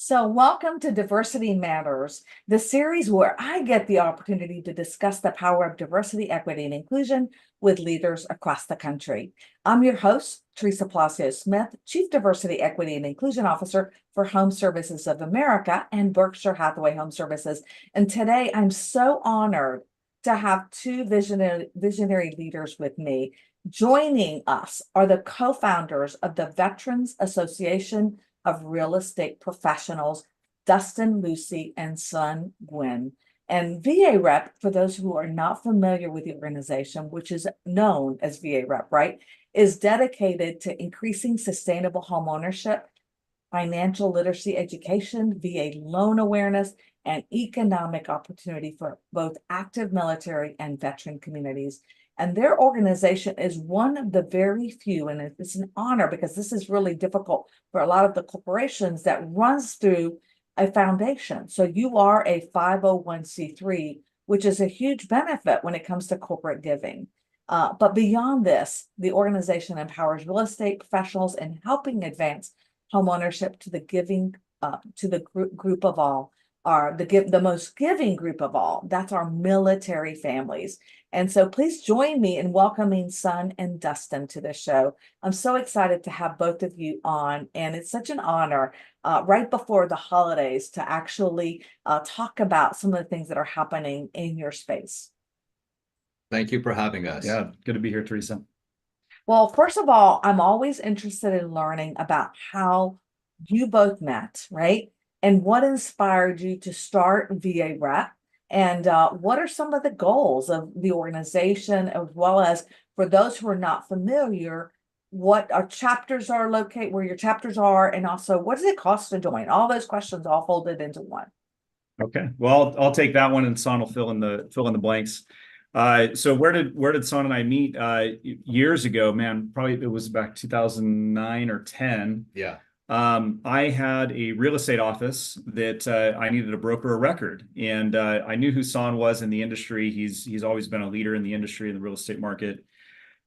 So, welcome to Diversity Matters, the series where I get the opportunity to discuss the power of diversity, equity, and inclusion with leaders across the country. I'm your host, Teresa Palacios Smith, Chief Diversity, Equity, and Inclusion Officer for Home Services of America and Berkshire Hathaway Home Services. And today I'm so honored to have two visionary leaders with me. Joining us are the co-founders of the Veterans Association of Real Estate Professionals, Dustin Luce and son Nguyen. And VAREP, for those who are not familiar with the organization, which is known as VAREP, right, is dedicated to increasing sustainable homeownership, financial literacy education, VA loan awareness, and economic opportunity for both active military and veteran communities. And their organization is one of the very few, and it's an honor because this is really difficult for a lot of the corporations that runs through a foundation. So you are a 501c3, which is a huge benefit when it comes to corporate giving. But beyond this, the organization empowers real estate professionals in helping advance homeownership to the giving to the group of all, are the most giving group of all. That's our military families. And so please join me in welcoming Son and Dustin to the show. I'm so excited to have both of you on, and it's such an honor right before the holidays to actually talk about some of the things that are happening in your space. Thank you for having us. Yeah, good to be here, Teresa. Well, first of all, I'm always interested in learning about how you both met, right? And what inspired you to start VAREP? And what are some of the goals of the organization, as well as for those who are not familiar, what our chapters are located, where your chapters are, and also what does it cost to join? All those questions all folded into one. Okay, well, I'll take that one, and Son will fill in the blanks. So where did Son and I meet? Years ago, man, probably it was back 2009 or 10. Yeah. I had a real estate office that I needed to broker a record, and I knew who Son was in the industry. He's always been a leader in the industry in the real estate market,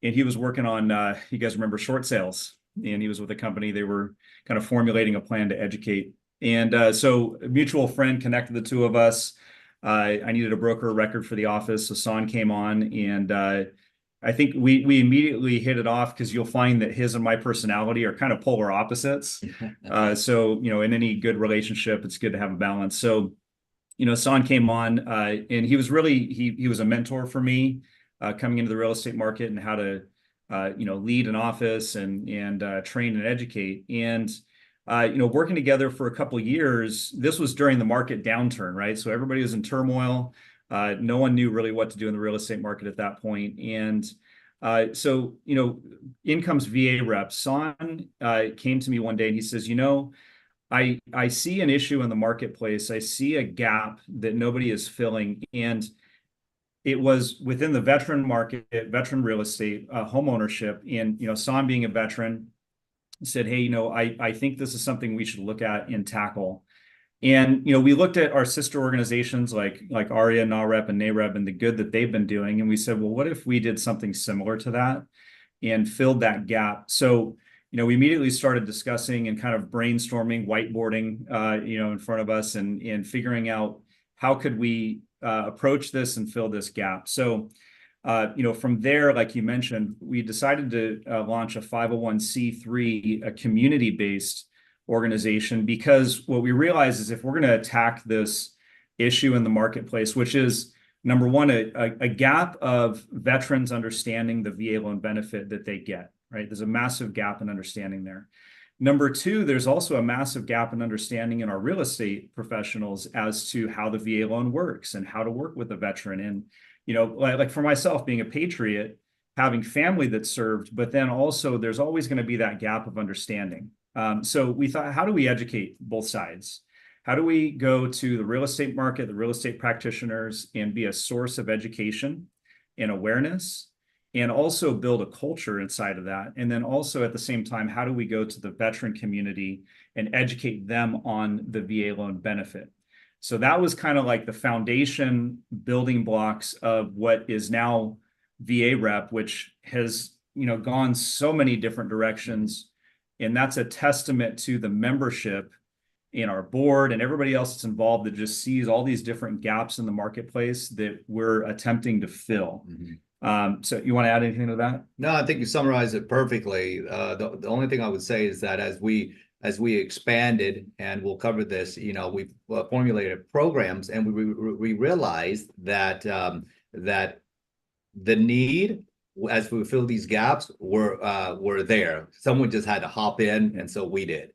and he was working on you guys remember short sales, and he was with a company. They were kind of formulating a plan to educate, and so a mutual friend connected the two of us. I needed a broker record for the office, so Son came on, and I think we immediately hit it off because you'll find that his and my personality are kind of polar opposites. So in any good relationship, it's good to have a balance. So Son came on, and he was really he was a mentor for me coming into the real estate market and how to lead an office and train and educate. And working together for a couple of years, this was during the market downturn, right? So everybody was in turmoil. No one knew really what to do in the real estate market at that point. And so in comes VAREP. Son came to me one day and he says, I see an issue in the marketplace. I see a gap that nobody is filling. And it was within the veteran market, veteran real estate, home ownership. And, Son being a veteran, said, hey, I think this is something we should look at and tackle. And, we looked at our sister organizations like ARIA, NAREP, and NAREP and the good that they've been doing. And we said, well, what if we did something similar to that and filled that gap? So, we immediately started discussing and kind of brainstorming, whiteboarding, in front of us and figuring out how could we approach this and fill this gap. So, from there, like you mentioned, we decided to launch a 501c3, a community-based organization, because what we realize is if we're going to attack this issue in the marketplace, which is number one, a gap of veterans understanding the VA loan benefit that they get, right? There's a massive gap in understanding there. Number two, there's also a massive gap in understanding in our real estate professionals as to how the VA loan works and how to work with a veteran. And like for myself, being a patriot, having family that served, but then also there's always going to be that gap of understanding. So we thought, how do we educate both sides? How do we go to the real estate market, the real estate practitioners, and be a source of education and awareness, and also build a culture inside of that? And then also at the same time, how do we go to the veteran community and educate them on the VA loan benefit? So that was kind of like the foundation building blocks of what is now VAREP, which has, gone so many different directions. And that's a testament to the membership and our board and everybody else that's involved that just sees all these different gaps in the marketplace that we're attempting to fill. So you want to add anything to that? No, I think you summarized it perfectly. The only thing I would say is that as we expanded, and we'll cover this, we've formulated programs, and we realized that that the need, as we fill these gaps, were there. Someone just had to hop in, and so we did.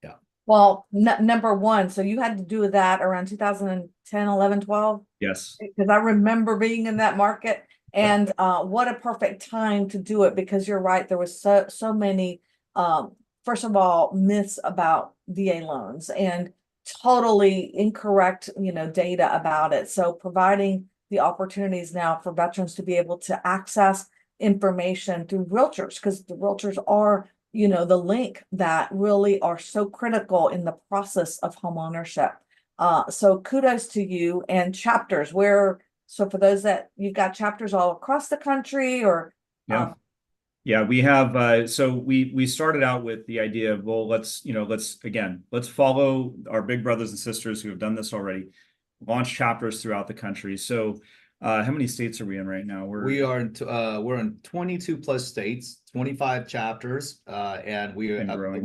Yeah. Well, number one, so you had to do that around 2010, 11, 12? Yes. Because I remember being in that market, and what a perfect time to do it, because you're right, there was so many first of all, myths about VA loans and totally incorrect, data about it. So providing the opportunities now for veterans to be able to access information through realtors, because the realtors are, the link that really are so critical in the process of homeownership. So kudos to you. And chapters, so for those that you've got chapters all across the country, or yeah, we have. So we started out with the idea of, well, let's follow our big brothers and sisters who have done this already, launch chapters throughout the country. So how many states are we in right now? We're in 22 plus states, 25 chapters, and we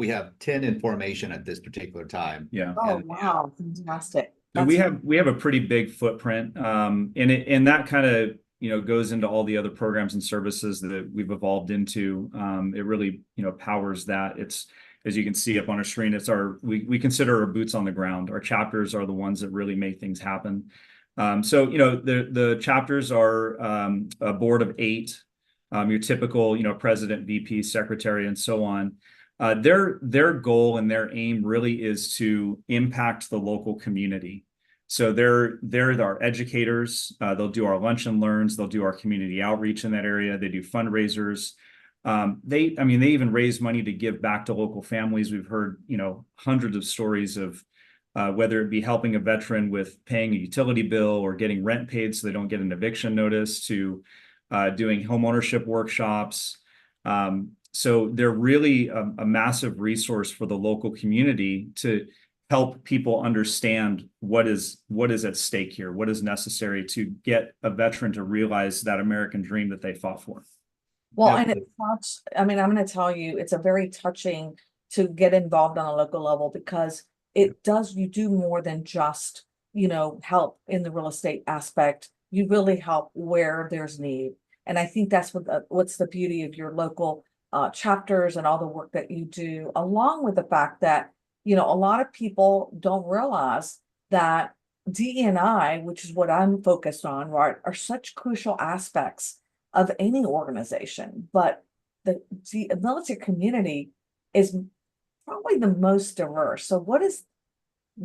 have 10 in formation at this particular time. Yeah. Oh, wow, fantastic. So we have a pretty big footprint, and that kind of goes into all the other programs and services that we've evolved into. It really powers that. It's, as you can see up on our screen, it's we consider our boots on the ground. Our chapters are the ones that really make things happen. So the chapters are a board of 8, your typical president, VP, secretary, and so on. Their goal and their aim really is to impact the local community. So they're our educators. They'll do our lunch and learns. They'll do our community outreach in that area. They do fundraisers. They even raise money to give back to local families. We've heard hundreds of stories of whether it be helping a veteran with paying a utility bill or getting rent paid so they don't get an eviction notice, to doing homeownership workshops. So they're really a massive resource for the local community to help people understand what is at stake here, what is necessary to get a veteran to realize that American dream that they fought for. Well, and I'm going to tell you, it's a very touching to get involved on a local level, because you do more than just, help in the real estate aspect. You really help where there's need. And I think that's what's the beauty of your local chapters and all the work that you do, along with the fact that, a lot of people don't realize that DE&I, which is what I'm focused on, right, are such crucial aspects of any organization. But the military community is probably the most diverse. So what does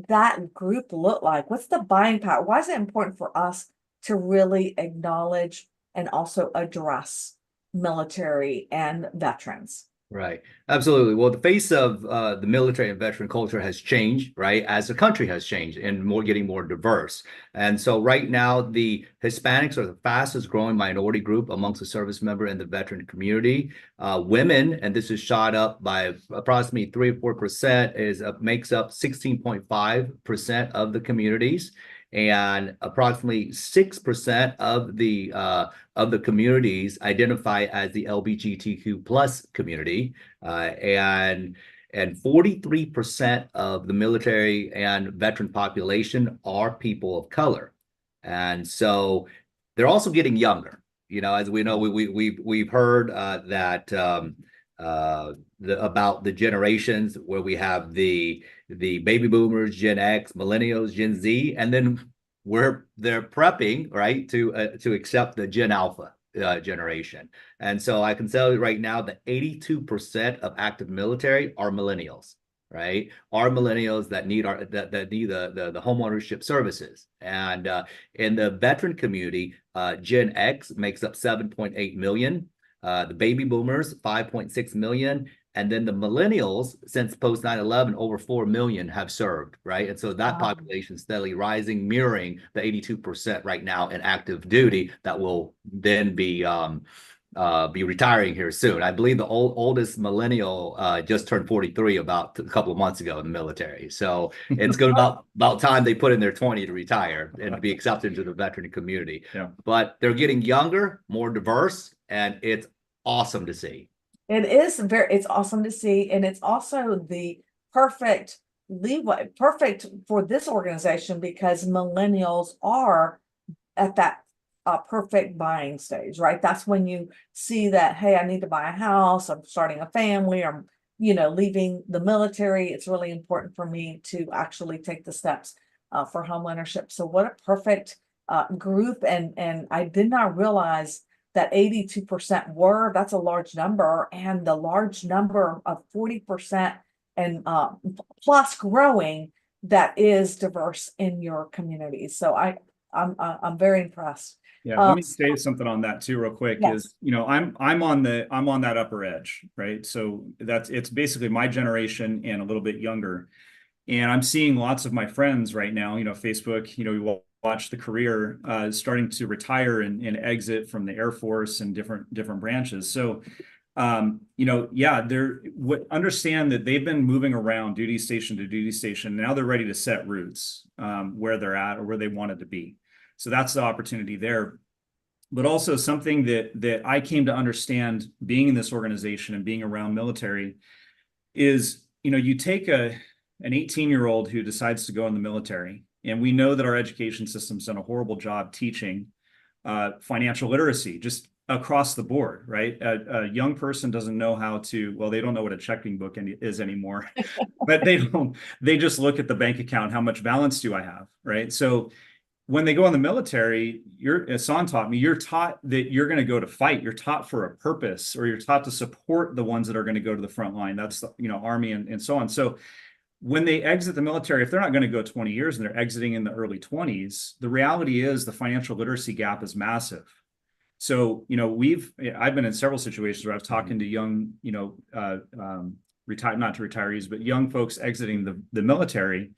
that group look like? What's the buying power? Why is it important for us to really acknowledge and also address military and veterans? Right. Absolutely. Well, the face of the military and veteran culture has changed, right, as the country has changed and getting more diverse. And so right now, the Hispanics are the fastest growing minority group amongst the service member and the veteran community. Women, and this is shot up by approximately 3 or 4%, makes up 16.5% of the communities. And approximately 6% of the communities identify as the LGBTQ plus community, and 43% of the military and veteran population are people of color. And so they're also getting younger. As we know, we've heard that about the generations, where we have the baby boomers, Gen X, millennials, Gen Z, and then they're prepping, right, to accept the Gen Alpha generation. And so I can tell you right now that 82% of active military are millennials, right? Are millennials that need the homeownership services. And in the veteran community, Gen X makes up 7.8 million. The baby boomers, 5.6 million. And then the millennials, since post 9/11, over 4 million have served, right? And so that population is steadily rising, mirroring the 82% right now in active duty that will then be be retiring here soon. I believe the oldest millennial just turned 43 about a couple of months ago in the military. So it's good about time they put in their 20 to retire and to be accepted into the veteran community. Yeah. But they're getting younger, more diverse, and it's awesome to see. It's awesome to see. And it's also the perfect leeway, perfect for this organization because millennials are at that perfect buying stage, right? That's when you see that, hey, I need to buy a house, I'm starting a family, I'm, leaving the military. It's really important for me to actually take the steps for homeownership. So what a perfect group. And I did not realize that 82% that's a large number, and the large number of 40% and plus growing that is diverse in your community. So I'm very impressed. Yeah, let me say something on that too, real quick. Yes. Is I'm on that upper edge, right? So it's basically my generation and a little bit younger, and I'm seeing lots of my friends right now. Facebook. We watch the career starting to retire and exit from the Air Force and different branches. So, they're understand that they've been moving around duty station to duty station. Now they're ready to set roots where they're at or where they wanted to be. So that's the opportunity there. But also something that I came to understand being in this organization and being around military is, you take an 18-year-old who decides to go in the military, and we know that our education system's done a horrible job teaching financial literacy just across the board, right? A young person doesn't know how to, well, they don't know what a checking book is anymore, but they just look at the bank account, how much balance do I have, right? So when they go in the military, as San taught me, you're taught that you're going to go to fight. You're taught for a purpose, or you're taught to support the ones that are going to go to the front line. That's the, Army and so on. So when they exit the military, if they're not going to go 20 years and they're exiting in the early 20s, the reality is the financial literacy gap is massive. So, I've been in several situations where I was talking to young, not to retirees, but young folks exiting the military,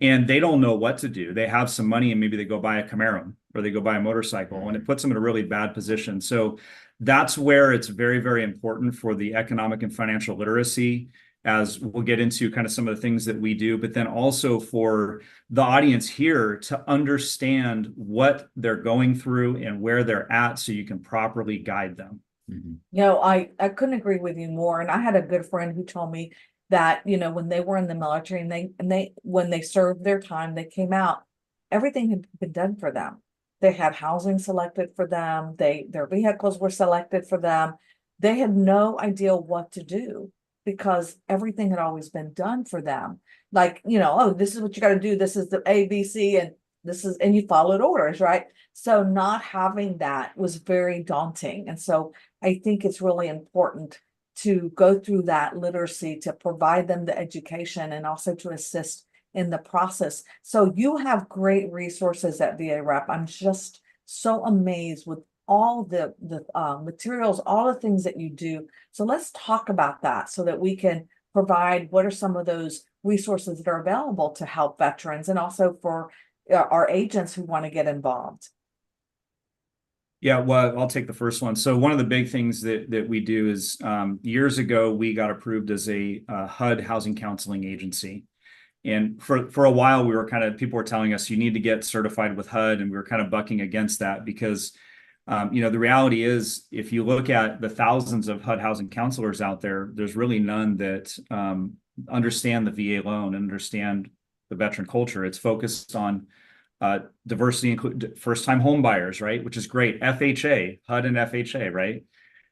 and they don't know what to do. They have some money and maybe they go buy a Camaro or they go buy a motorcycle, and it puts them in a really bad position. So that's where it's very, very important for the economic and financial literacy, as we'll get into kind of some of the things that we do, but then also for the audience here to understand what they're going through and where they're at so you can properly guide them. Mm-hmm. I couldn't agree with you more. And I had a good friend who told me that, when they were in the military and when they served their time, they came out, everything had been done for them. They had housing selected for them. Their vehicles were selected for them. They had no idea what to do because everything had always been done for them. Like, oh, this is what you got to do. This is the ABC and you followed orders, right? So not having that was very daunting. And so I think it's really important to go through that literacy to provide them the education and also to assist in the process. So you have great resources at VAREP. I'm just so amazed with all the materials, all the things that you do. So let's talk about that so that we can provide what are some of those resources that are available to help veterans and also for our agents who want to get involved. Yeah, well, I'll take the first one. So one of the big things that we do is years ago, we got approved as a HUD housing counseling agency. And for a while, people were telling us you need to get certified with HUD. And we were kind of bucking against that because, the reality is, if you look at the thousands of HUD housing counselors out there, there's really none that understand the VA loan and understand the veteran culture. It's focused on diversity, include first-time home buyers, right? Which is great. FHA, HUD and FHA, right?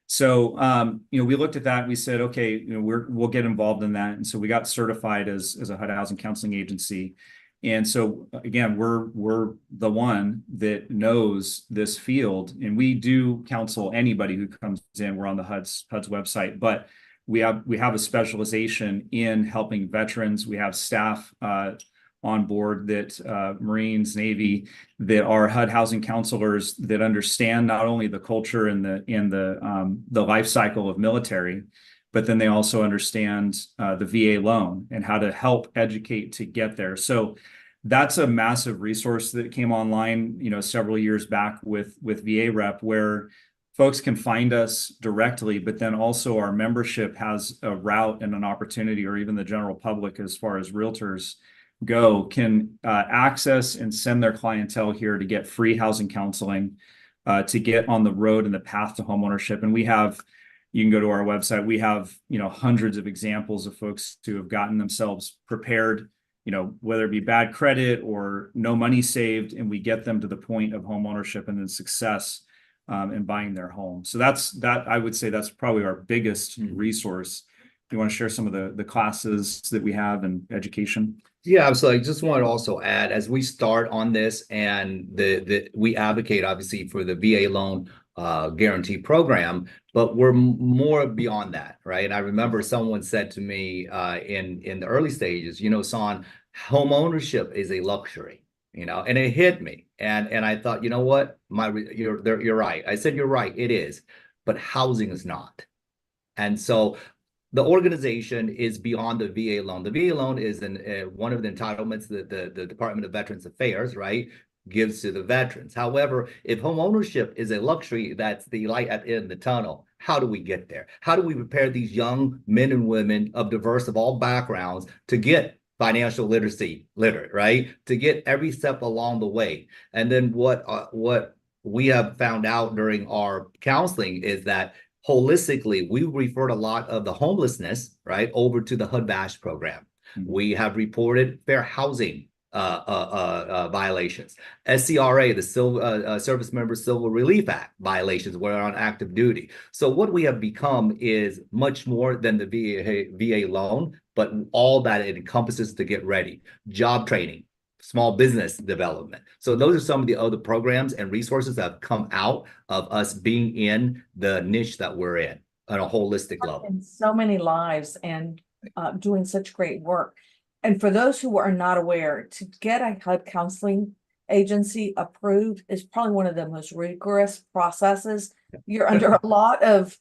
So, we looked at that and we said, okay, we'll get involved in that. And so we got certified as a HUD housing counseling agency. And so again, we're the one that knows this field, and we do counsel anybody who comes in. We're on the HUD's website, but we have a specialization in helping veterans. We have staff on board that Marines, Navy, that are HUD housing counselors that understand not only the culture and the life cycle of military, but then they also understand the VA loan and how to help educate to get there. So that's a massive resource that came online, several years back with VAREP, where folks can find us directly, but then also our membership has a route and an opportunity, or even the general public, as far as realtors go, can access and send their clientele here to get free housing counseling, to get on the road and the path to homeownership. And you can go to our website. We have, hundreds of examples of folks who have gotten themselves prepared, whether it be bad credit or no money saved, and we get them to the point of homeownership and then success in buying their home. So I would say that's probably our biggest resource. You want to share some of the classes that we have and education? Yeah, absolutely. I just want to also add, as we start on this, and we advocate obviously for the VA loan guarantee program, but we're more beyond that, right? And I remember someone said to me in the early stages, Son, home ownership is a luxury, and it hit me, and I thought, you know what, you're right. I said, you're right, it is, but housing is not. And so the organization is beyond the VA loan. The VA loan is one of the entitlements that the Department of Veterans Affairs, right, gives to the veterans. However, if home ownership is a luxury, that's the light at the end of the tunnel. How do we get there? How do we prepare these young men and women of all backgrounds to get financial literacy literate, right? To get every step along the way. And then what we have found out during our counseling is that holistically, we referred a lot of the homelessness, right, over to the HUD-VASH program. We have reported fair housing violations, SCRA, the Service Member Civil Relief Act violations where on active duty. So what we have become is much more than the VA loan, but all that it encompasses to get ready. Job training, small business development. So those are some of the other programs and resources that have come out of us being in the niche that we're in on a holistic level. In so many lives and doing such great work. And for those who are not aware, to get a HUD counseling agency approved is probably one of the most rigorous processes. You're under a lot of,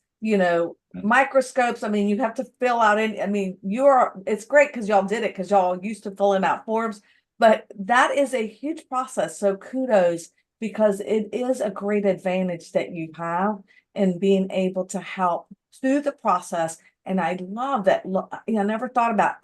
microscopes. I mean, you have to fill out it's great because y'all did it because y'all used to filling out forms, but that is a huge process. So kudos, because it is a great advantage that you have in being able to help through the process. And I love that. I never thought about,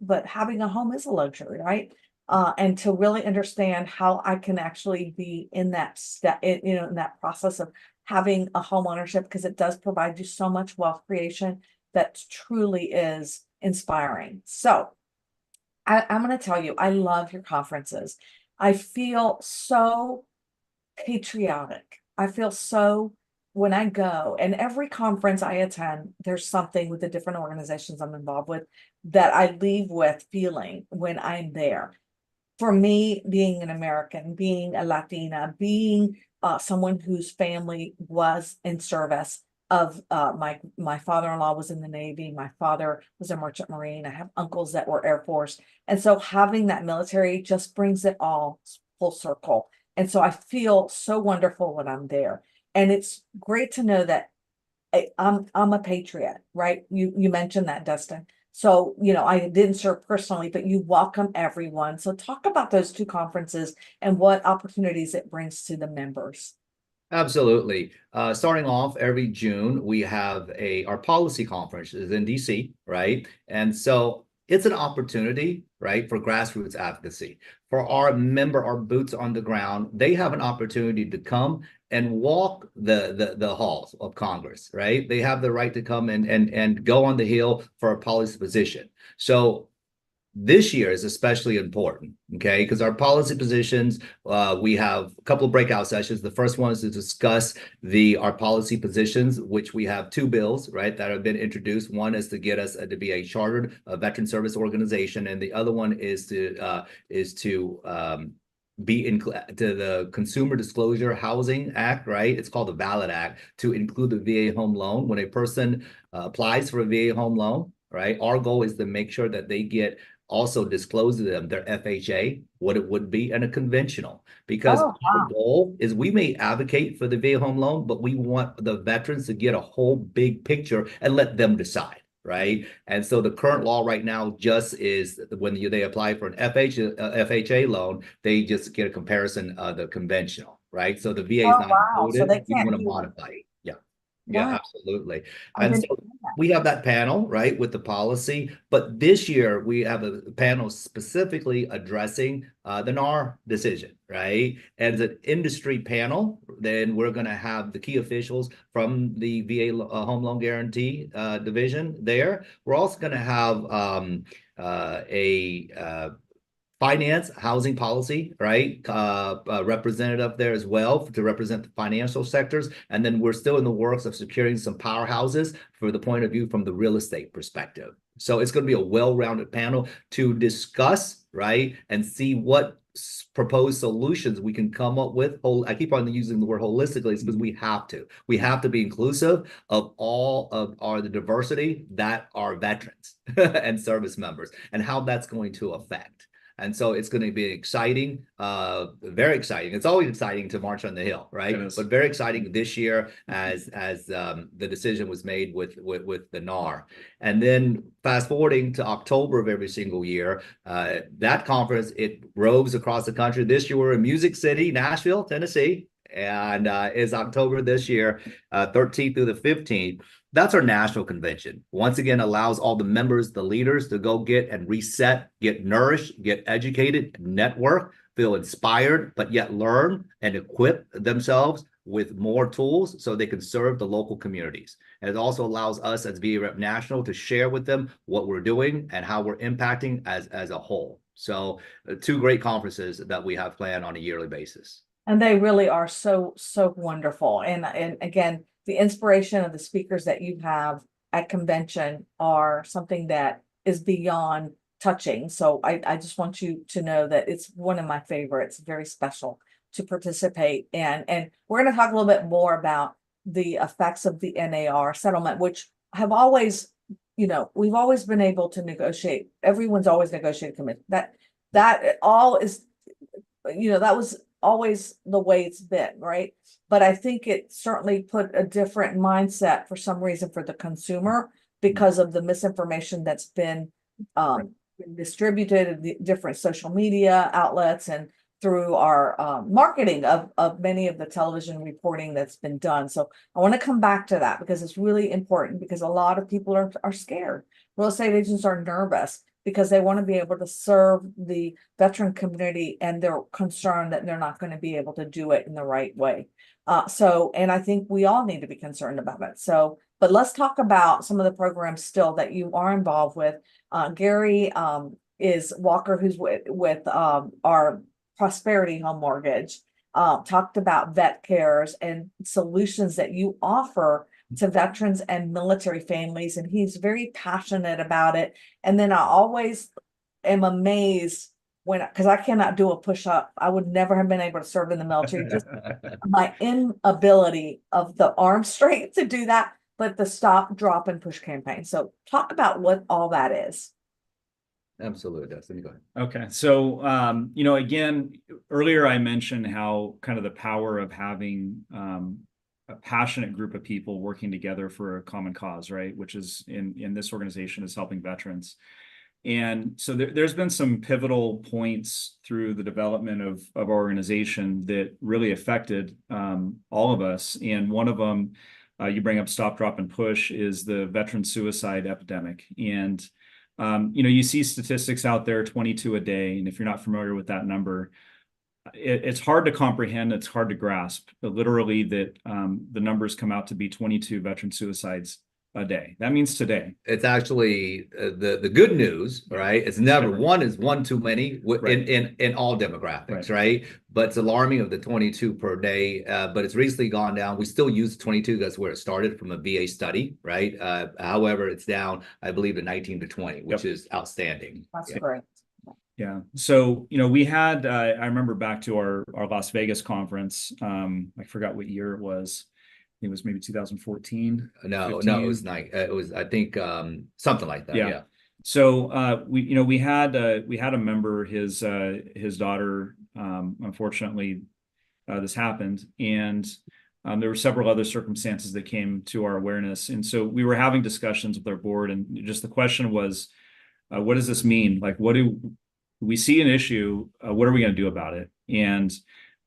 but having a home is a luxury, right? And to really understand how I can actually be in that step, in that process of having a home ownership, because it does provide you so much wealth creation that truly is inspiring. So I'm going to tell you, I love your conferences. I feel so patriotic. I feel so, when I go, and every conference I attend, there's something with the different organizations I'm involved with that I leave with feeling when I'm there. For me, being an American, being a Latina, being someone whose family was in service of my father-in-law was in the Navy, my father was a merchant marine, I have uncles that were Air Force. And so having that military just brings it all full circle. And so I feel so wonderful when I'm there. And it's great to know that I'm a patriot, right? You mentioned that, Dustin. So, I didn't serve personally, but you welcome everyone. So talk about those two conferences and what opportunities it brings to the members. Absolutely. Starting off every June, we have our policy conference is in DC, right? And so it's an opportunity, right, for grassroots advocacy. For our boots on the ground, they have an opportunity to come and walk the halls of Congress, right? They have the right to come and go on the Hill for a policy position. So this year is especially important, okay? Because our policy positions, we have a couple of breakout sessions. The first one is to discuss our policy positions, which we have two bills, right, that have been introduced. One is to get us to be a chartered veteran service organization, and the other one is to be to the Consumer Disclosure Housing Act, right? It's called the VALID Act, to include the VA home loan. When a person applies for a VA home loan, right, our goal is to make sure that they get also disclose to them their FHA, what it would be, and a conventional. Because our goal is we may advocate for the VA home loan, but we want the veterans to get a whole big picture and let them decide, right? And so the current law right now just is when they apply for an FHA loan, they just get a comparison of the conventional, right? So the VA is not included. So they we can't want to modify it. Yeah. Yeah, Wow. absolutely. I And didn't so know that. we have that panel, right, with the policy, but this year we have a panel specifically addressing the NAR decision, right? And as an industry panel, then we're going to have the key officials from the VA Home Loan Guarantee division there. We're also going to have a finance, housing policy, right? Representative there as well to represent the financial sectors. And then we're still in the works of securing some powerhouses for the point of view from the real estate perspective. So it's going to be a well-rounded panel to discuss, right? And see what proposed solutions we can come up with. I keep on using the word holistically because we have to. We have to be inclusive of all of the diversity that are veterans and service members and how that's going to affect. And so it's going to be exciting, very exciting. It's always exciting to march on the Hill, right? But very exciting this year as the decision was made with the NAR. And then fast forwarding to October of every single year, that conference, it roves across the country. This year we're in Music City, Nashville, Tennessee, and is October this year, 13th through the 15th. That's our national convention. Once again, allows all the members, the leaders to go get and reset, get nourished, get educated, network, feel inspired, but yet learn and equip themselves with more tools so they can serve the local communities. And it also allows us as VAREP National to share with them what we're doing and how we're impacting as a whole. So two great conferences that we have planned on a yearly basis. And they really are so wonderful. And again, the inspiration of the speakers that you have at convention are something that is beyond touching. So I just want you to know that it's one of my favorites, very special to participate in. And we're going to talk a little bit more about the effects of the NAR settlement, which have always, we've always been able to negotiate. Everyone's always negotiated commitment. That all is, that was always the way it's been, right? But I think it certainly put a different mindset for some reason for the consumer because of the misinformation that's been distributed in the different social media outlets and through our marketing of many of the television reporting that's been done. So I want to come back to that because it's really important because a lot of people are scared. Real estate agents are nervous because they want to be able to serve the veteran community and they're concerned that they're not going to be able to do it in the right way. And I think we all need to be concerned about it. So, but let's talk about some of the programs still that you are involved with. Gary is Walker, who's with our Prosperity Home Mortgage, talked about vet cares and solutions that you offer to veterans and military families, and he's very passionate about it. And then I always am amazed because I cannot do a push-up. I would never have been able to serve in the military. Just my inability of the arm strength to do that, but the stop, drop, and push campaign. So talk about what all that is. Absolutely, Dustin. Go ahead. Okay. So, again, earlier I mentioned how kind of the power of having a passionate group of people working together for a common cause, right? Which is in this organization is helping veterans. And so there's been some pivotal points through the development of our organization that really affected all of us. And one of them, you bring up stop, drop, and push, is the veteran suicide epidemic. And you see statistics out there, 22 a day. And if you're not familiar with that number, it's hard to comprehend. It's hard to grasp, but literally that the numbers come out to be 22 veteran suicides a day. That means today. It's actually the good news, right? It's never one too many in all demographics, right? But it's alarming of the 22 per day. But it's recently gone down. We still use 22. That's where it started from a VA study, right? However, it's down, I believe, to 19 to 20, which is outstanding. That's great. Yeah. So, we had, I remember back to our Las Vegas conference. I forgot what year it was. It was maybe 2014. No, it was it was, I think, something like that. Yeah. So we had a member, his daughter, unfortunately, this happened, and there were several other circumstances that came to our awareness, and so we were having discussions with our board, and just the question was, what does this mean? Like, what do we see an issue? What are we going to do about it? And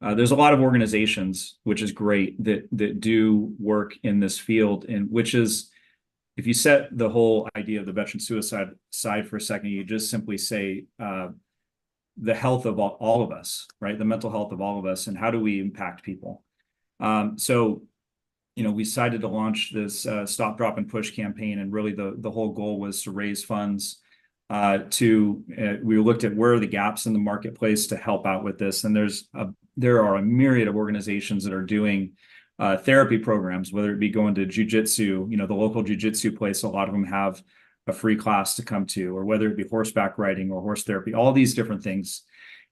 There's a lot of organizations, which is great, that do work in this field, and which is, if you set the whole idea of the veteran suicide aside for a second, you just simply say the health of all of us, right? The mental health of all of us, and how do we impact people? So, we decided to launch this Stop, Drop, and Push campaign, and really the whole goal was to raise funds we looked at where are the gaps in the marketplace to help out with this. And there are a myriad of organizations that are doing therapy programs, whether it be going to jujitsu, the local jujitsu place, a lot of them have a free class to come to, or whether it be horseback riding or horse therapy, all these different things.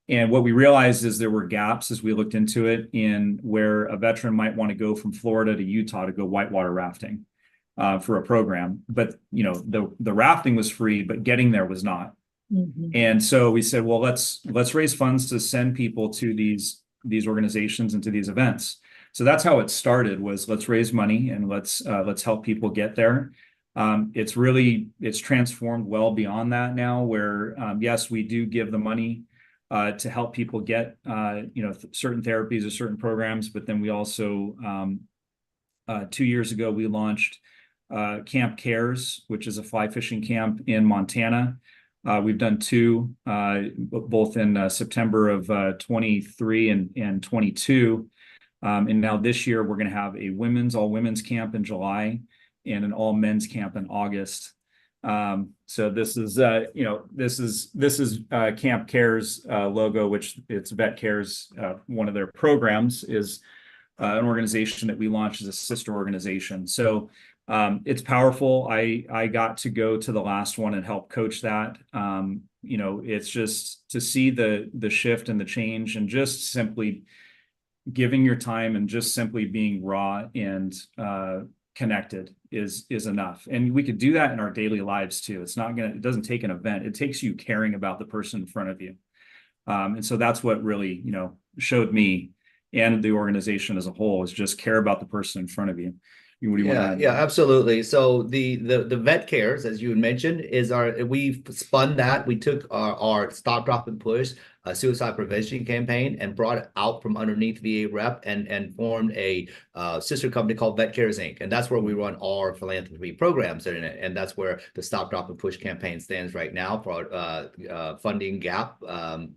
And what we realized is there were gaps as we looked into it in where a veteran might want to go from Florida to Utah to go whitewater rafting for a program. But, the rafting was free, but getting there was not. Mhm. And so we said, well, let's raise funds to send people to these organizations and to these events. So that's how it started, was let's raise money and let's help people get there. It's transformed well beyond that now, where yes, we do give the money to help people get certain therapies or certain programs, but then we also 2 years ago we launched Camp Cares, which is a fly fishing camp in Montana. We've done two, both in September of 23 and 22. And now this year we're going to have a all women's camp in July and an all men's camp in August. So this is Camp Cares logo, which it's Vet Cares. One of their programs is an organization that we launched as a sister organization. So it's powerful. I got to go to the last one and help coach that. It's just to see the shift and the change, and just simply giving your time and just simply being raw and connected is enough. And we could do that in our daily lives too. It doesn't take an event. It takes you caring about the person in front of you. And so that's what really, showed me and the organization as a whole, is just care about the person in front of you. What do you want to add? Yeah, absolutely. So the Vet Cares, as you had mentioned, we spun that. We took our Stop, Drop, and Push suicide prevention campaign and brought it out from underneath VAREP and formed a sister company called Vet Cares Inc. And that's where we run our philanthropy programs in it. And that's where the Stop, Drop, and Push campaign stands right now for funding gap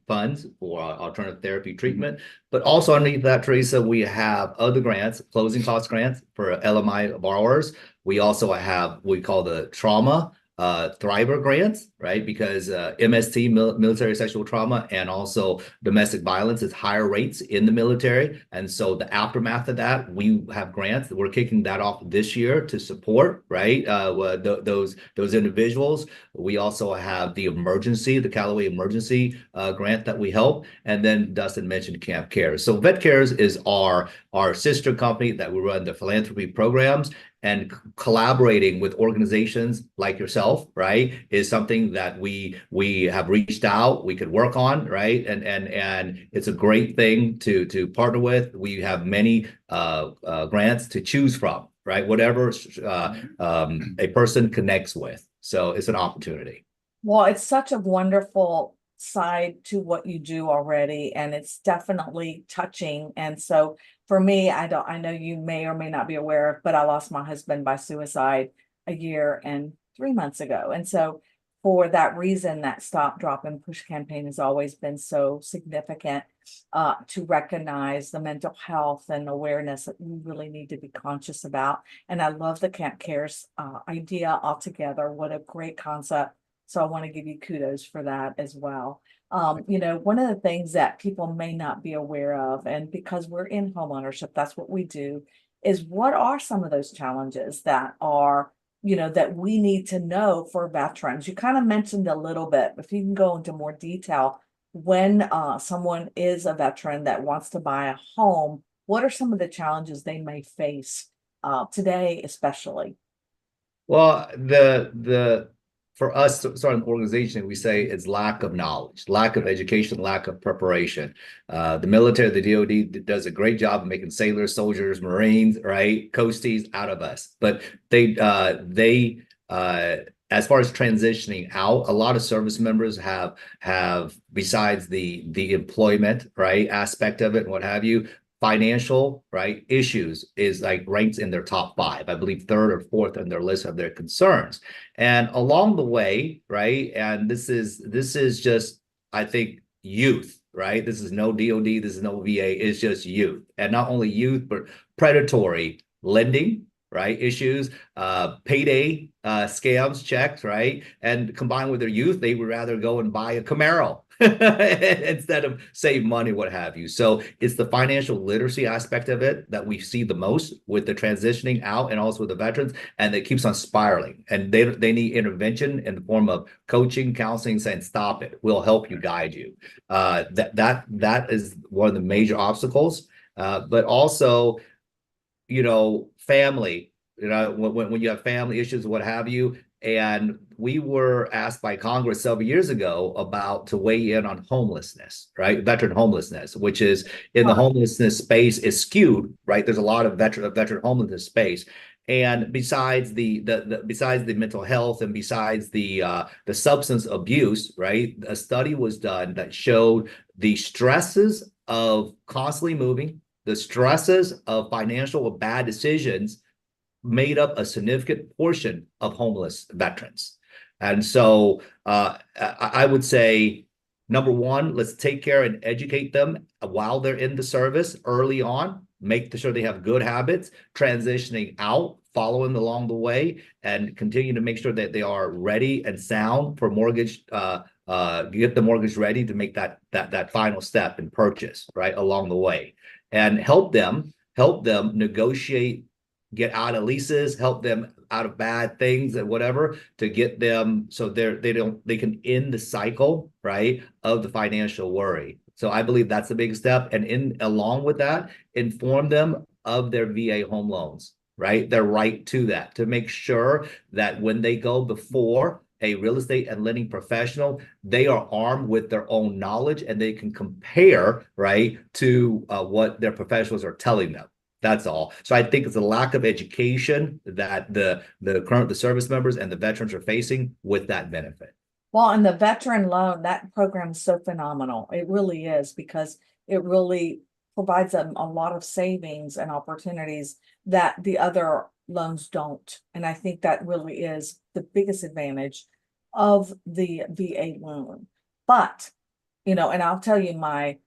funds for alternative therapy treatment. But also underneath that, Teresa, we have other grants, closing cost grants for LMI borrowers. We also have what we call the trauma Thriver grants, right? Because MST, military sexual trauma, and also domestic violence is higher rates in the military. And so the aftermath of that, we have grants. We're kicking that off this year to support, right? Those individuals. We also have the Callaway emergency grant that we help. And then Dustin mentioned Camp Cares. So Vet Cares is our sister company that we run the philanthropy programs. And collaborating with organizations like yourself, right, is something that we have reached out, we could work on, right? And it's a great thing to partner with. We have many grants to choose from, right? Whatever a person connects with. So it's an opportunity. Well, it's such a wonderful side to what you do already, and it's definitely touching. And so for me, I know you may or may not be aware of, but I lost my husband by suicide 1 year and 3 months ago. And so for that reason, that Stop, Drop, and Push campaign has always been so significant to recognize the mental health and awareness that we really need to be conscious about. And I love the Camp Cares idea altogether. What a great concept. So I want to give you kudos for that as well. One of the things that people may not be aware of, and because we're in homeownership, that's what we do, is what are some of those challenges that are, that we need to know for veterans? You kind of mentioned a little bit, but if you can go into more detail, when someone is a veteran that wants to buy a home, what are some of the challenges they may face today, especially? Well, for us, sort of an organization, we say it's lack of knowledge, lack of education, lack of preparation. The military, the DoD, does a great job of making sailors, soldiers, Marines, right, coasties out of us. But they as far as transitioning out, a lot of service members have besides the employment, right, aspect of it and what have you, financial, right, issues is like ranks in their top 5, I believe 3rd or 4th on their list of their concerns. And along the way, right, and this is just, I think, youth, right? This is no DOD, this is no VA, it's just youth. And not only youth, but predatory lending, right, issues, payday scams, checks, right? And combined with their youth, they would rather go and buy a Camaro instead of save money, what have you. So it's the financial literacy aspect of it that we see the most with the transitioning out and also with the veterans, and it keeps on spiraling. And they need intervention in the form of coaching, counseling, saying, stop it, we'll help you, guide you. That is one of the major obstacles. But also, family, when you have family issues, what have you. And we were asked by Congress several years ago to weigh in on homelessness, right? Veteran homelessness, which is in the homelessness space is skewed, right? There's a lot of veteran homelessness space. And besides besides the mental health and besides the substance abuse, right? A study was done that showed the stresses of constantly moving, the stresses of financial or bad decisions made up a significant portion of homeless veterans. And so I would say, number one, let's take care and educate them while they're in the service early on, make sure they have good habits, transitioning out, following along the way, and continue to make sure that they are ready and sound for mortgage, get the mortgage ready to make that final step and purchase, right, along the way. And help them negotiate, get out of leases, help them out of bad things and whatever, to get them so they can end the cycle, right, of the financial worry. So I believe that's the big step. And along with that, inform them of their VA home loans, right, their right to that, to make sure that when they go before a real estate and lending professional, they are armed with their own knowledge and they can compare, right, to what their professionals are telling them. That's all. So I think it's a lack of education that the service members and the veterans are facing with that benefit. Well, and the veteran loan, that program is so phenomenal. It really is, because it really provides them a lot of savings and opportunities that the other loans don't. And I think that really is the biggest advantage of the VA loan. But, and I'll tell you, my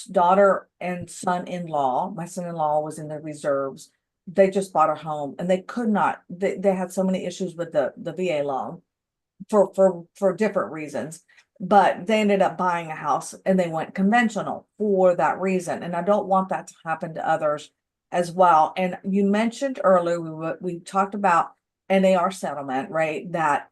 daughter and son-in-law, my son-in-law was in the reserves. They just bought a home and they could not, they had so many issues with the VA loan for different reasons, but they ended up buying a house and they went conventional for that reason. And I don't want that to happen to others as well. And you mentioned earlier, we talked about NAR settlement, right? That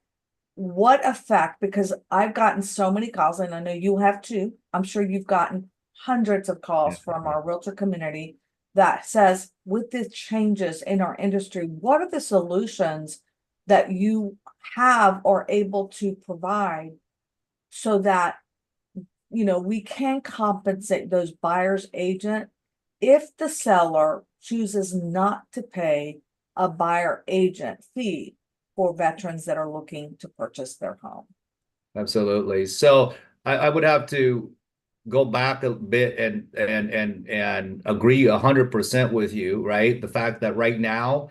what effect, because I've gotten so many calls, and I know you have too. I'm sure you've gotten hundreds of calls from our realtor community that says, with the changes in our industry, what are the solutions that you have or able to provide so that, we can compensate those buyer's agent if the seller chooses not to pay a buyer agent fee for veterans that are looking to purchase their home? Absolutely. So I would have to go back a bit and agree 100% with you, right? The fact that right now,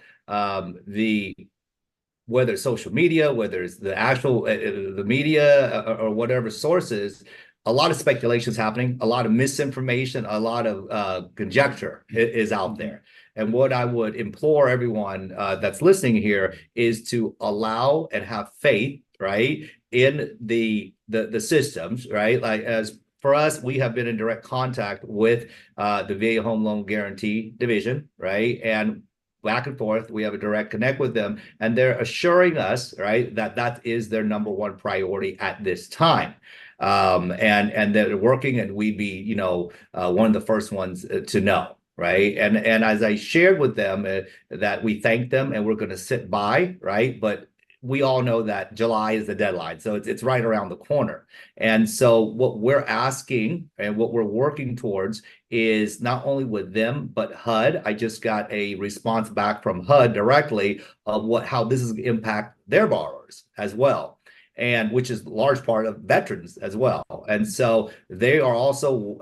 whether it's social media, whether it's the actual the media or whatever sources, a lot of speculation is happening, a lot of misinformation, a lot of conjecture is out there. And what I would implore everyone that's listening here is to allow and have faith, right, in the systems, right? Like, as for us, we have been in direct contact with the VA Home Loan Guarantee Division, right? And back and forth, we have a direct connect with them, and they're assuring us, right, that is their number one priority at this time. And they're working, and we'd be, one of the first ones to know, right? And as I shared with them, that we thank them and we're going to sit by, right? But we all know that July is the deadline, so it's right around the corner. And so what we're asking and what we're working towards is not only with them, but HUD. I just got a response back from HUD directly of how this is going to impact their borrowers as well, and which is a large part of veterans as well. And so they are also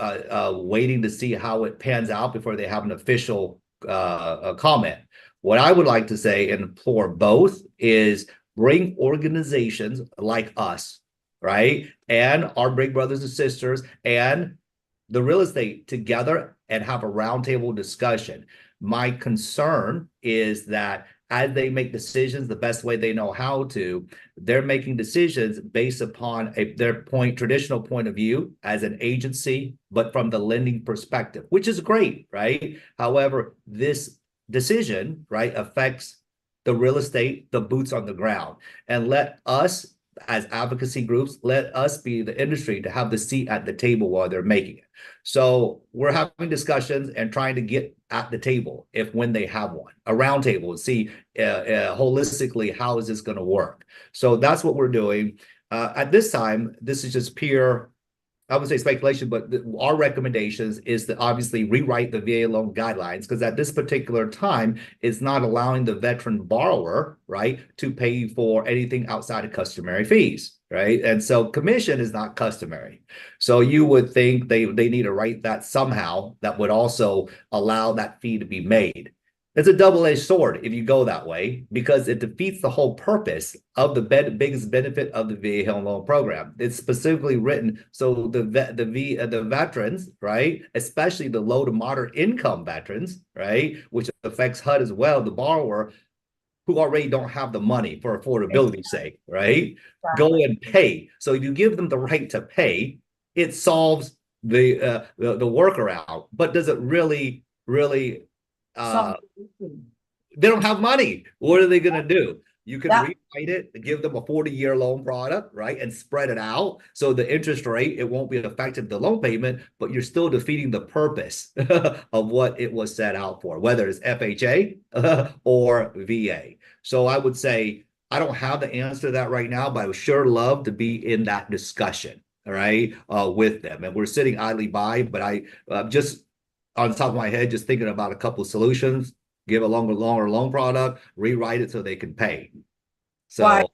waiting to see how it pans out before they have an official comment. What I would like to say and implore both is bring organizations like us, right? And our big brothers and sisters and the real estate together and have a roundtable discussion. My concern is that as they make decisions the best way they know how to, they're making decisions based upon their traditional point of view as an agency, but from the lending perspective, which is great, right? However, this decision, right, affects the real estate, the boots on the ground, and let us as advocacy groups, let us be the industry to have the seat at the table while they're making it. So we're having discussions and trying to get at the table when they have one, a round table, and see holistically how is this going to work. So that's what we're doing. At this time, this is just pure, I would say speculation, but our recommendations is to obviously rewrite the VA loan guidelines, because at this particular time, it's not allowing the veteran borrower, right, to pay for anything outside of customary fees, right? And so commission is not customary. So you would think they need to write that somehow that would also allow that fee to be made. It's a double-edged sword if you go that way, because it defeats the whole purpose of the biggest benefit of the VA home loan program. It's specifically written so the veterans, right, especially the low to moderate income veterans, right, which affects HUD as well, the borrower who already don't have the money for affordability's sake, right, go and pay. So if you give them the right to pay, it solves the workaround. But does it really they don't have money? What are they going to do? You can rewrite it, give them a 40-year loan product, right, and spread it out so the interest rate, it won't be affected the loan payment, but you're still defeating the purpose of what it was set out for, whether it's FHA or VA. So I would say I don't have the answer to that right now, but I would sure love to be in that discussion, all right, with them. And we're sitting idly by, but I just on the top of my head, just thinking about a couple of solutions, give a longer loan product, rewrite it so they can pay. So I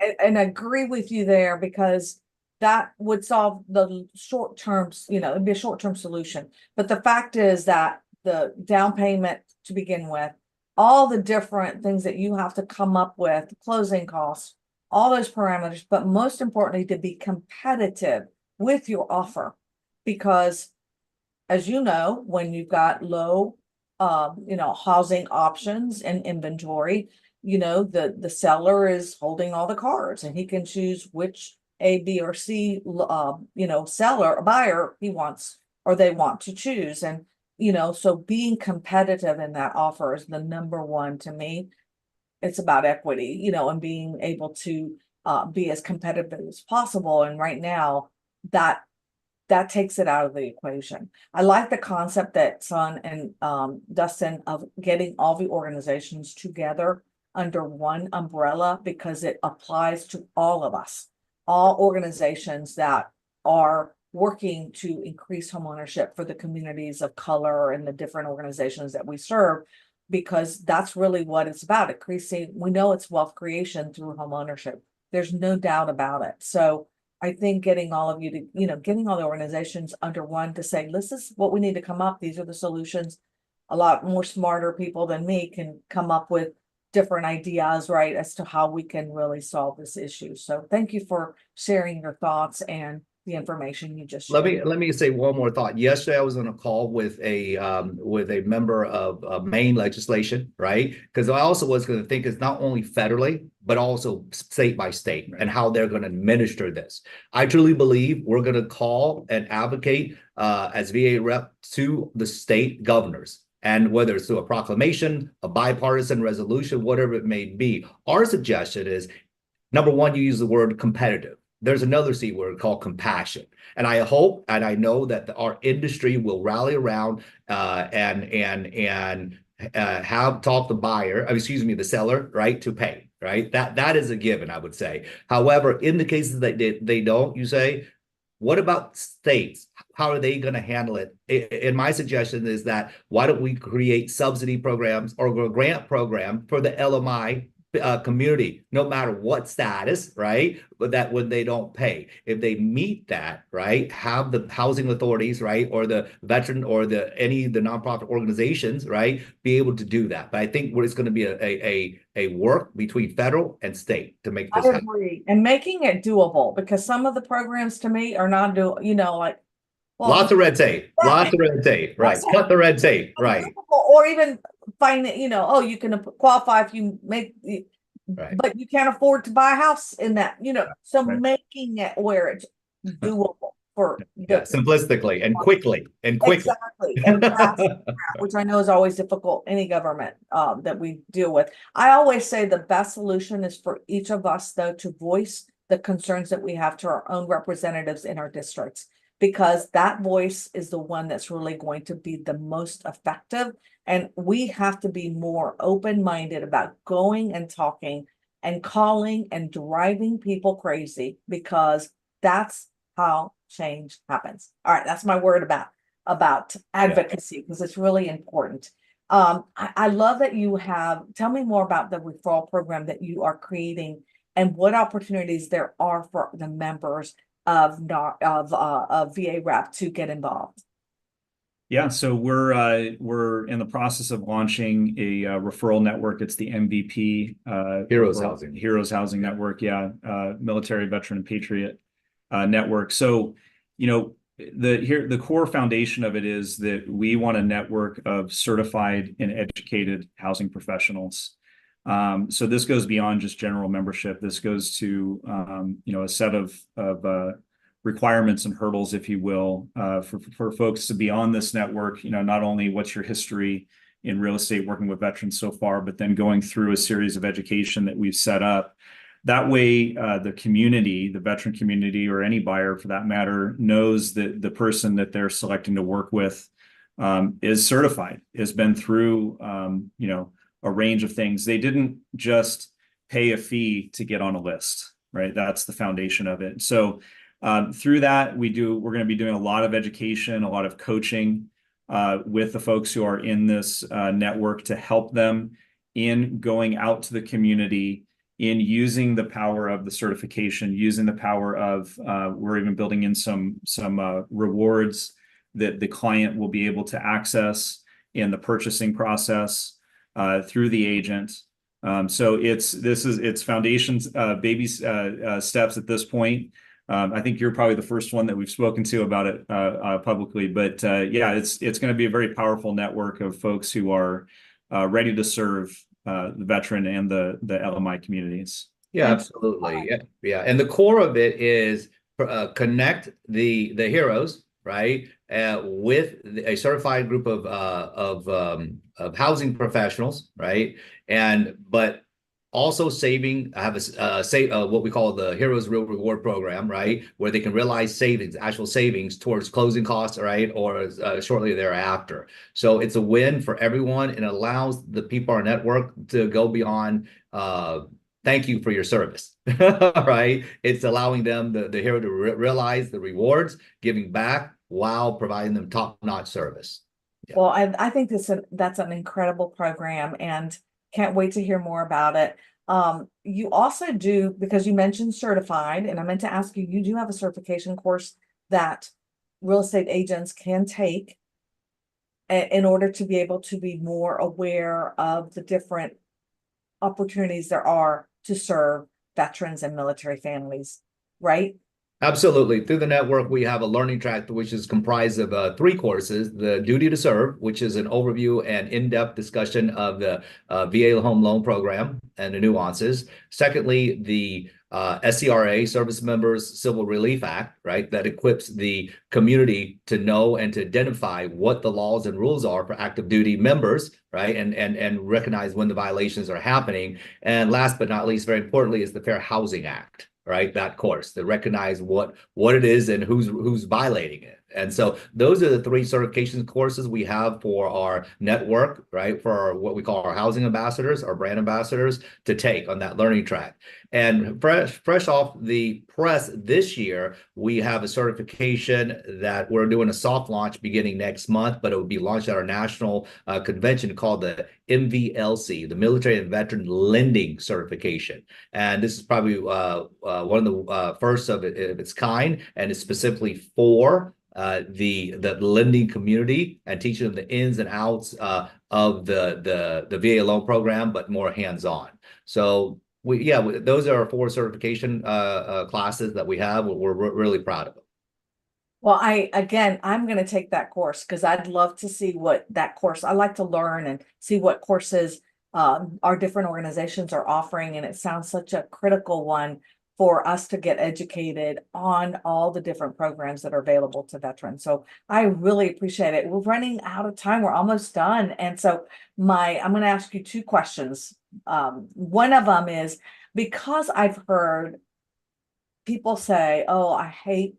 agree with you there, because that would solve the short term, it'd be a short-term solution. But the fact is that the down payment to begin with, all the different things that you have to come up with, closing costs, all those parameters, but most importantly, to be competitive with your offer, because as you know, when you've got low, housing options and inventory, the seller is holding all the cards, and he can choose which A, B, or C, seller or buyer he wants or they want to choose. And, so being competitive in that offer is the number one to me. It's about equity, and being able to be as competitive as possible. And right now, that takes it out of the equation. I like the concept that Son and Dustin of getting all the organizations together under one umbrella, because it applies to all of us, all organizations that are working to increase homeownership for the communities of color and the different organizations that we serve, because that's really what it's about. Increasing, we know it's wealth creation through homeownership. There's no doubt about it. So I think getting all of you to, getting all the organizations under one to say, this is what we need to come up. These are the solutions. A lot more smarter people than me can come up with different ideas, right, as to how we can really solve this issue. So thank you for sharing your thoughts and the information you just shared. Let me say one more thought. Yesterday, I was on a call with a member of Maine legislation, right? Because I also was going to think it's not only federally, but also state by state, and how they're going to administer this. I truly believe we're going to call and advocate as VA rep to the state governors. And whether it's through a proclamation, a bipartisan resolution, whatever it may be, our suggestion is, number one, you use the word competitive. There's another C word called compassion. And I hope and I know that our industry will rally around and have talk the buyer, the seller, right, to pay. right? That is a given, I would say. However, in the cases that they don't, you say, what about states? How are they going to handle it? And my suggestion is that why don't we create subsidy programs or a grant program for the LMI community, no matter what status, right? But that when they don't pay, if they meet that, right, have the housing authorities, right, or the veteran or the nonprofit organizations, right, be able to do that. But I think what it's going to be a work between federal and state to make this I happen. agree. And making it doable, because some of the programs to me are not like, well, Lots of red tape, lots of red tape, right? Cut the red tape, right? or even find it, oh, you can qualify if you make, Right. but you can't afford to buy a house in that, so Right. making it where it's doable for Yeah, simplistically and quickly exactly. And that's which I know is always difficult, any government that we deal with. I always say the best solution is for each of us, though, to voice the concerns that we have to our own representatives in our districts, because that voice is the one that's really going to be the most effective. And we have to be more open-minded about going and talking and calling and driving people crazy, because that's how change happens. All right, that's my word about advocacy, because it's really important. I love that you tell me more about the referral program that you are creating and what opportunities there are for the members of VAREP to get involved. Yeah, so we're in the process of launching a referral network. It's the MVP Heroes Housing. Heroes Housing Network. Yeah, Military, Veteran, and Patriot network. So, the core foundation of it is that we want a network of certified and educated housing professionals. So this goes beyond just general membership. This goes to a set of requirements and hurdles, if you will, for folks to be on this network. Not only what's your history in real estate working with veterans so far, but then going through a series of education that we've set up. That way, the community, the veteran community, or any buyer for that matter, knows that the person that they're selecting to work with is certified, has been through, a range of things. They didn't just pay a fee to get on a list, right? That's the foundation of it. So through that, we're going to be doing a lot of education, a lot of coaching with the folks who are in this network to help them in going out to the community, in using the power of the certification, using the power of, we're even building in some rewards that the client will be able to access in the purchasing process through the agent. So it's foundations, baby steps at this point. I think you're probably the first one that we've spoken to about it publicly, but yeah, it's going to be a very powerful network of folks who are ready to serve the veteran and the LMI communities. Yeah, absolutely. Yeah. And the core of it is connect the heroes, right, with a certified group of housing professionals, right, but also have what we call the Heroes Real Reward Program, right, where they can realize actual savings towards closing costs, right, or shortly thereafter. So it's a win for everyone, and it allows the people on our network to go beyond thank you for your service, right? It's allowing them, the hero, to realize the rewards, giving back while providing them top-notch service. Yeah. Well, I think that's an incredible program, and can't wait to hear more about it. You also do, because you mentioned certified, and I meant to ask you, you do have a certification course that real estate agents can take in order to be able to be more aware of the different opportunities there are to serve veterans and military families, right? Absolutely. Through the network, we have a learning track which is comprised of 3 courses: the Duty to Serve, which is an overview and in-depth discussion of the VA home loan program and the nuances. Secondly, the SCRA, Service Members Civil Relief Act, right, that equips the community to know and to identify what the laws and rules are for active duty members, right, and recognize when the violations are happening. And last but not least, very importantly, is the Fair Housing Act, right? That course to recognize what it is and who's violating it. And so those are the 3 certification courses we have for our network, right? For our, what we call our housing ambassadors, our brand ambassadors to take on that learning track. And fresh off the press this year, we have a certification that we're doing a soft launch beginning next month, but it will be launched at our national convention called the MVLC, the Military and Veteran Lending Certification. And this is probably one of the first of its kind, and it's specifically for the lending community and teaching them the ins and outs of the VA loan program, but more hands-on. So those are our 4 certification classes that we have. We're really proud of them. Well, I'm going to take that course because I'd love to see what that course, I like to learn and see what courses our different organizations are offering. And it sounds such a critical one for us to get educated on all the different programs that are available to veterans. So I really appreciate it. We're running out of time. We're almost done. And so I'm going to ask you 2 questions. One of them is, because I've heard people say, oh, I hate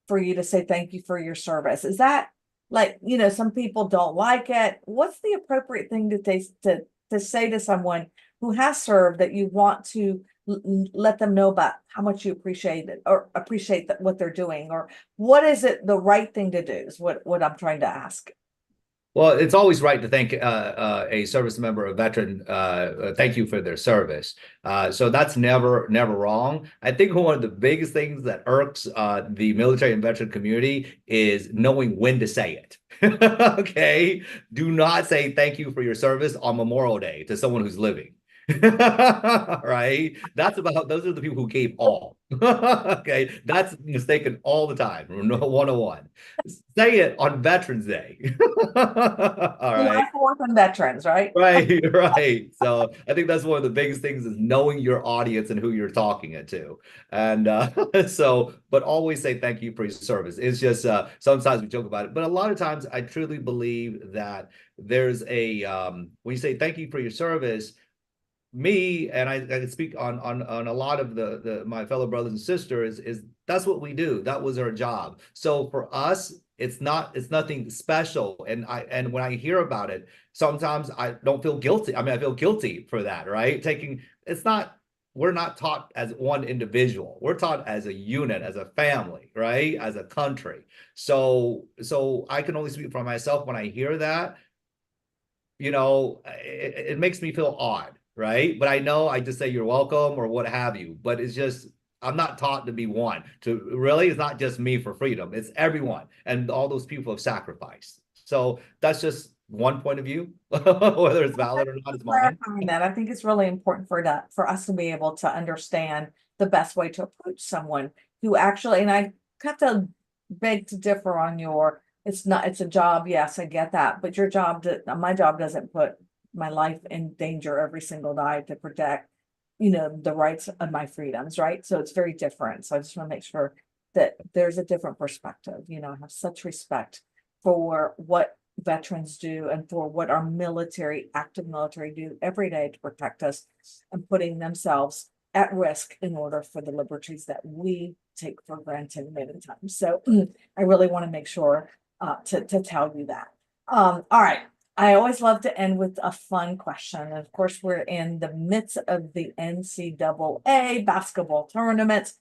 for you to say thank you for your service. Is that like, some people don't like it? What's the appropriate thing to say to someone who has served that you want to let them know about how much you appreciate it or appreciate what they're doing? Or what is it the right thing to do is what I'm trying to ask. Well, it's always right to thank a service member, a veteran, thank you for their service. So that's never wrong. I think one of the biggest things that irks the military and veteran community is knowing when to say it. Okay, do not say thank you for your service on Memorial Day to someone who's living. Right? Those are the people who gave all. Okay, that's mistaken all the time. 101. Say it on Veterans Day. All right. July 4th and veterans, right? Right. So I think that's one of the biggest things is knowing your audience and who you're talking it to. And but always say thank you for your service. It's just sometimes we joke about it, but a lot of times I truly believe that there's when you say thank you for your service, me, and I can speak on a lot of my fellow brothers and sisters, is that's what we do. That was our job. So for us, it's nothing special. And when I hear about it, sometimes I don't feel guilty. I mean, I feel guilty for that, right? We're not taught as one individual. We're taught as a unit, as a family, right? As a country. So I can only speak for myself when I hear that. It makes me feel odd. Right. But I know I just say you're welcome or what have you. But it's just, I'm not taught to be one. It's not just me for freedom. It's everyone. And all those people have sacrificed. So that's just one point of view, whether it's valid or not is mine. That I think it's really important for us to be able to understand the best way to approach someone who actually, and I have to beg to differ on it's a job. Yes, I get that. But my job doesn't put my life in danger every single day to protect, the rights of my freedoms, right? So it's very different. So I just want to make sure that there's a different perspective. I have such respect for what veterans do and for what our active military do every day to protect us and putting themselves at risk in order for the liberties that we take for granted many times. So I really want to make sure to tell you that. All right. I always love to end with a fun question. And of course, we're in the midst of the NCAA basketball tournaments.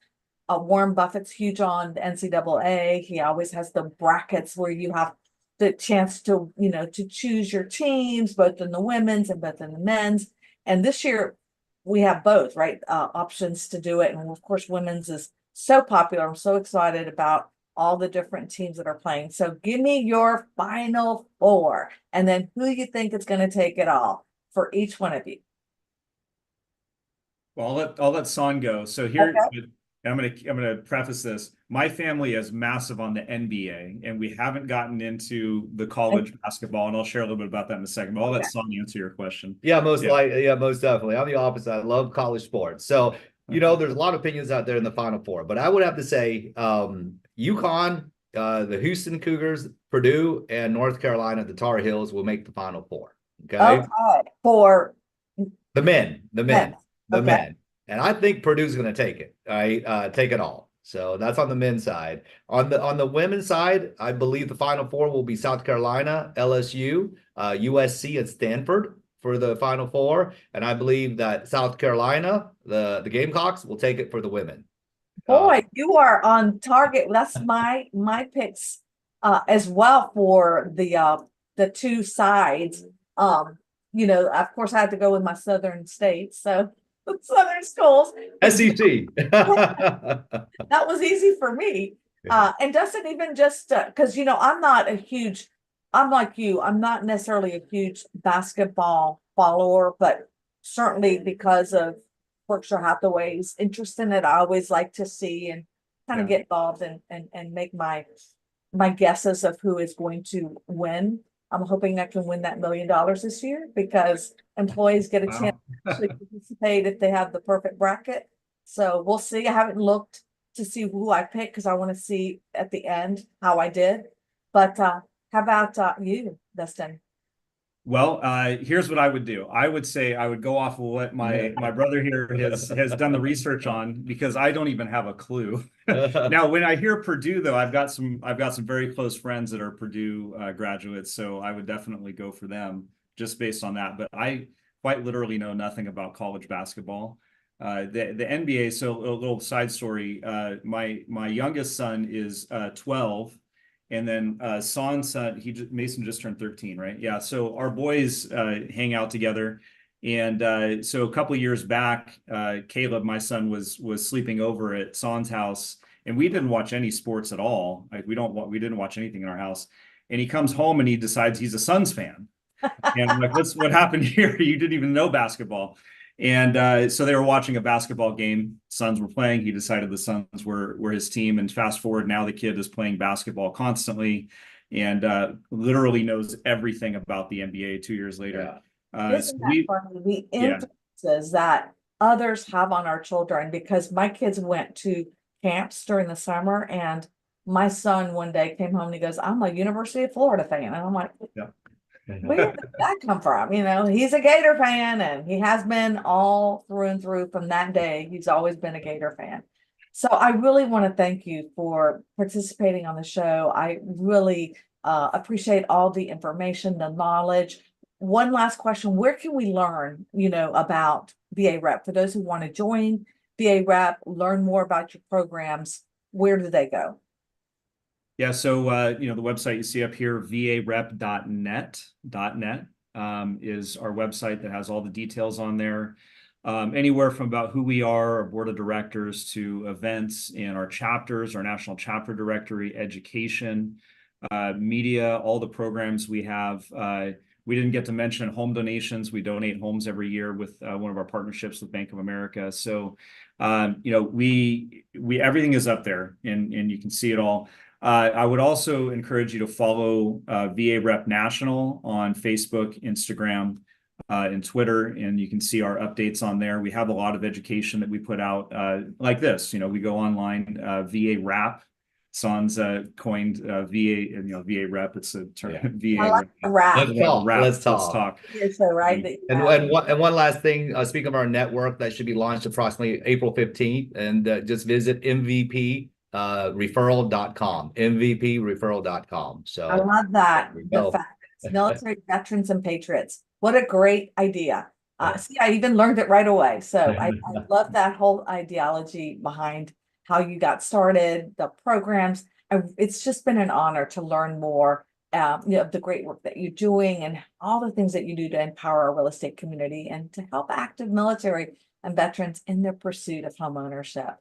Warren Buffett's huge on the NCAA. He always has the brackets where you have the chance to, to choose your teams, both in the women's and both in the men's. And this year we have both, right? Options to do it. And of course, women's is so popular. I'm so excited about all the different teams that are playing. So give me your final 4 and then who you think is going to take it all for each one of you. Well, I'll let Son go. So here, Okay. I'm gonna preface this. My family is massive on the NBA, and we haven't gotten into the college basketball, and I'll share a little bit about that in a second. But I'll let Son answer your question. Yeah, most definitely. I'm the opposite. I love college sports. So there's a lot of opinions out there in the Final Four, but I would have to say UConn, the Houston Cougars, Purdue, and North Carolina, the Tar Heels will make the Final Four. Okay. For the men. Okay. And I think Purdue's going to take it. All right, take it all. So that's on the men's side. On the women's side, I believe the Final Four will be South Carolina, LSU, USC, and Stanford for the Final Four. And I believe that South Carolina, the Gamecocks, will take it for the women. Boy, you are on target. That's my picks as well for the two sides. Of course, I had to go with my southern states, so southern schools. SEC. That was easy for me. And Dustin, even just because I'm like you, I'm not necessarily a huge basketball follower, but certainly because of Berkshire Hathaway's interest in it, I always like to see and kind of get involved and make my guesses of who is going to win. I'm hoping I can win that $1 million this year because employees get a chance to actually participate if they have the perfect bracket. So we'll see. I haven't looked to see who I picked because I want to see at the end how I did. But how about you, Dustin? Well, here's what I would do. I would say I would go off of what my brother here has done the research on, because I don't even have a clue. Now, when I hear Purdue, though, I've got some very close friends that are Purdue graduates, so I would definitely go for them just based on that. But I quite literally know nothing about college basketball. The NBA. So a little side story. My youngest son is 12. And then Son's son, Mason just turned 13, right? Yeah. So our boys hang out together. And so a couple of years back, Caleb, my son, was sleeping over at Son's house, and we didn't watch any sports at all. Like we didn't watch anything in our house. And he comes home and he decides he's a Suns fan. And I'm like, what happened here? You didn't even know basketball. And so they were watching a basketball game. Suns were playing. He decided the Suns were his team. And fast forward, now the kid is playing basketball constantly and literally knows everything about the NBA 2 years later. Isn't that funny? The influences that others have on our children, because my kids went to camps during the summer, and my son one day came home and he goes, I'm a University of Florida fan. And I'm like, where did that come from? He's a Gator fan, and he has been all through and through from that day. He's always been a Gator fan. So I really want to thank you for participating on the show. I really appreciate all the information, the knowledge. One last question: where can we learn, about VAREP? For those who want to join VAREP, learn more about your programs, where do they go? Yeah, so the website you see up here, varep.net is our website that has all the details on there. Anywhere from about who we are, our board of directors, to events in our chapters, our national chapter directory, education, media, all the programs we have. We didn't get to mention home donations. We donate homes every year with one of our partnerships with Bank of America. So, we everything is up there, and you can see it all. I would also encourage you to follow VAREP National on Facebook, Instagram, and Twitter, and you can see our updates on there. We have a lot of education that we put out like this. We go online, VAREP. Sans coined VAREP. It's a term. VAREP. Let's talk. You're so right. And one last thing. Speaking of our network, that should be launched approximately April 15th, and just visit MVP. Referral.com, mvpreferral.com. So I love that. The fact it's military veterans and patriots. What a great idea. See, I even learned it right away. So I love that whole ideology behind how you got started, the programs. It's just been an honor to learn more of the great work that you're doing and all the things that you do to empower our real estate community and to help active military and veterans in their pursuit of home ownership.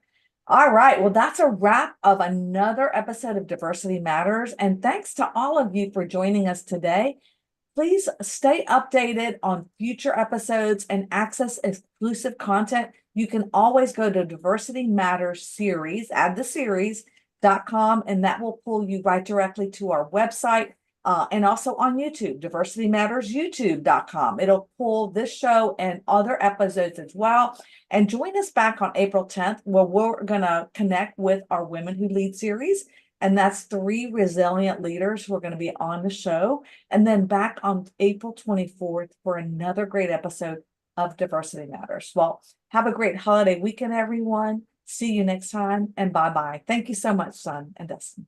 All right. Well, that's a wrap of another episode of Diversity Matters. And thanks to all of you for joining us today. Please stay updated on future episodes and access exclusive content. You can always go to Diversity Matters series, add the series.com, and that will pull you right directly to our website. And also on YouTube, diversitymattersyoutube.com. It'll pull this show and other episodes as well. And join us back on April 10th, where we're going to connect with our Women Who Lead series. And that's 3 resilient leaders who are going to be on the show. And then back on April 24th for another great episode of Diversity Matters. Well, have a great holiday weekend, everyone. See you next time, and bye-bye. Thank you so much, Son and Dustin.